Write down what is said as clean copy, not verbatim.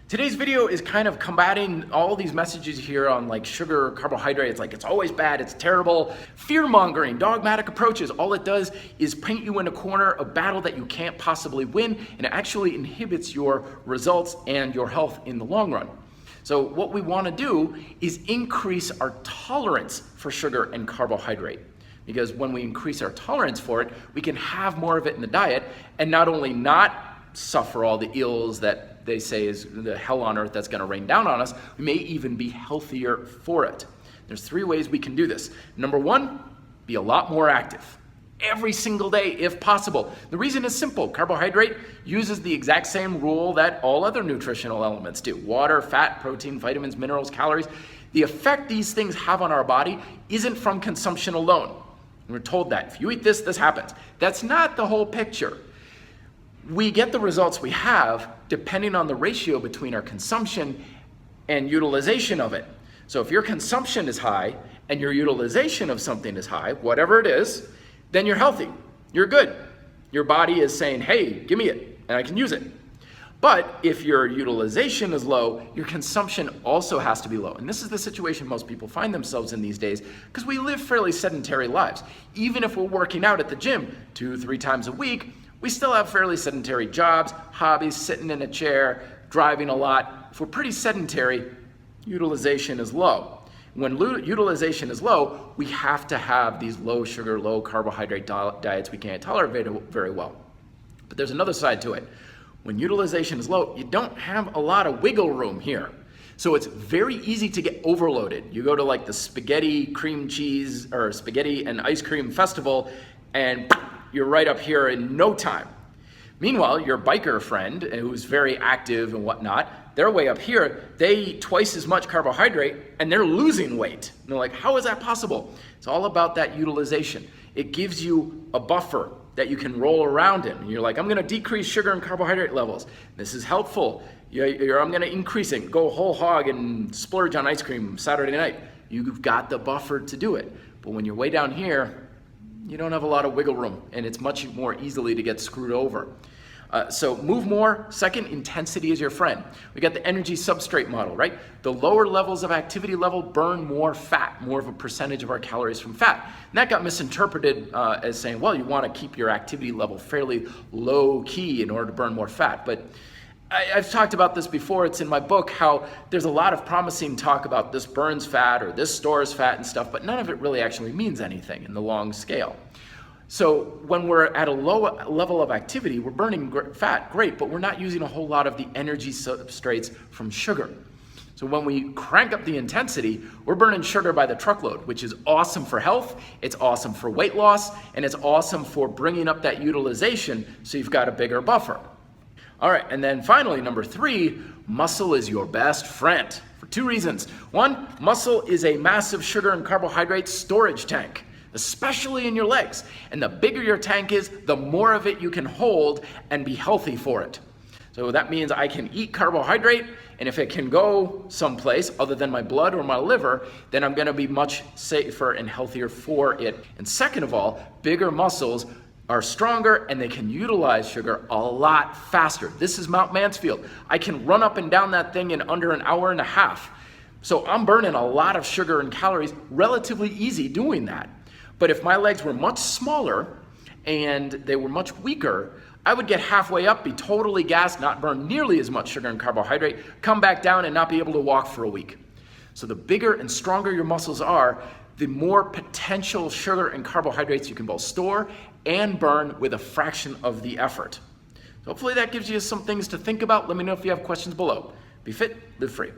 Today's video is kind of combating all these messages here on like sugar, carbohydrates, like it's always bad, it's terrible. Fear-mongering, dogmatic approaches, all it does is paint you in a corner, a battle that you can't possibly win, and it actually inhibits your results and your health in the long run. So what we want to do is increase our tolerance for sugar and carbohydrate. Because when we increase our tolerance for it, we can have more of it in the diet and not only not suffer all the ills that they say is the hell on earth that's going to rain down on us, we may even be healthier for it. There's 3 ways we can do this. Number 1, be a lot more active. Every single day, if possible. The reason is simple. Carbohydrate uses the exact same rule that all other nutritional elements do. Water, fat, protein, vitamins, minerals, calories. The effect these things have on our body isn't from consumption alone. We're told that if you eat this, this happens. That's not the whole picture. We get the results we have depending on the ratio between our consumption and utilization of it. So if your consumption is high and your utilization of something is high, whatever it is, then you're healthy, you're good. Your body is saying, hey, give me it, and I can use it. But if your utilization is low, your consumption also has to be low. And this is the situation most people find themselves in these days because we live fairly sedentary lives. Even if we're working out at the gym 2-3 times a week, we still have fairly sedentary jobs, hobbies, sitting in a chair, driving a lot. If we're pretty sedentary, utilization is low. When utilization is low, we have to have these low sugar, low carbohydrate diets we can't tolerate very well. But there's another side to it. When utilization is low, you don't have a lot of wiggle room here. So it's very easy to get overloaded. You go to like the spaghetti cream cheese or spaghetti and ice cream festival and you're right up here in no time. Meanwhile, your biker friend who's very active and whatnot, they're way up here, they eat twice as much carbohydrate and they're losing weight. And they're like, how is that possible? It's all about that utilization. It gives you a buffer that you can roll around in. And you're like, I'm gonna decrease sugar and carbohydrate levels. This is helpful. I'm gonna increase it, go whole hog and splurge on ice cream Saturday night. You've got the buffer to do it. But when you're way down here, you don't have a lot of wiggle room and it's much more easily to get screwed over. So move more. Second, intensity is your friend. We got the energy substrate model, right? The lower levels of activity level burn more fat, more of a percentage of our calories from fat. And that got misinterpreted as saying, well, you want to keep your activity level fairly low key in order to burn more fat. But I've talked about this before. It's in my book how there's a lot of promising talk about this burns fat or this stores fat and stuff, but none of it really actually means anything in the long scale. So when we're at a low level of activity, we're burning fat, great, but we're not using a whole lot of the energy substrates from sugar. So when we crank up the intensity, we're burning sugar by the truckload, which is awesome for health, it's awesome for weight loss, and it's awesome for bringing up that utilization so you've got a bigger buffer. All right, and then finally, number 3, muscle is your best friend for 2 reasons. 1, muscle is a massive sugar and carbohydrate storage tank, especially in your legs. And the bigger your tank is, the more of it you can hold and be healthy for it. So that means I can eat carbohydrate, and if it can go someplace other than my blood or my liver, then I'm gonna be much safer and healthier for it. And second of all, bigger muscles are stronger and they can utilize sugar a lot faster. This is Mount Mansfield. I can run up and down that thing in under an hour and a half. So I'm burning a lot of sugar and calories relatively easy doing that. But if my legs were much smaller and they were much weaker, I would get halfway up, be totally gassed, not burn nearly as much sugar and carbohydrate, come back down and not be able to walk for a week. So the bigger and stronger your muscles are, the more potential sugar and carbohydrates you can both store and burn with a fraction of the effort. So hopefully that gives you some things to think about. Let me know if you have questions below. Be fit, live free.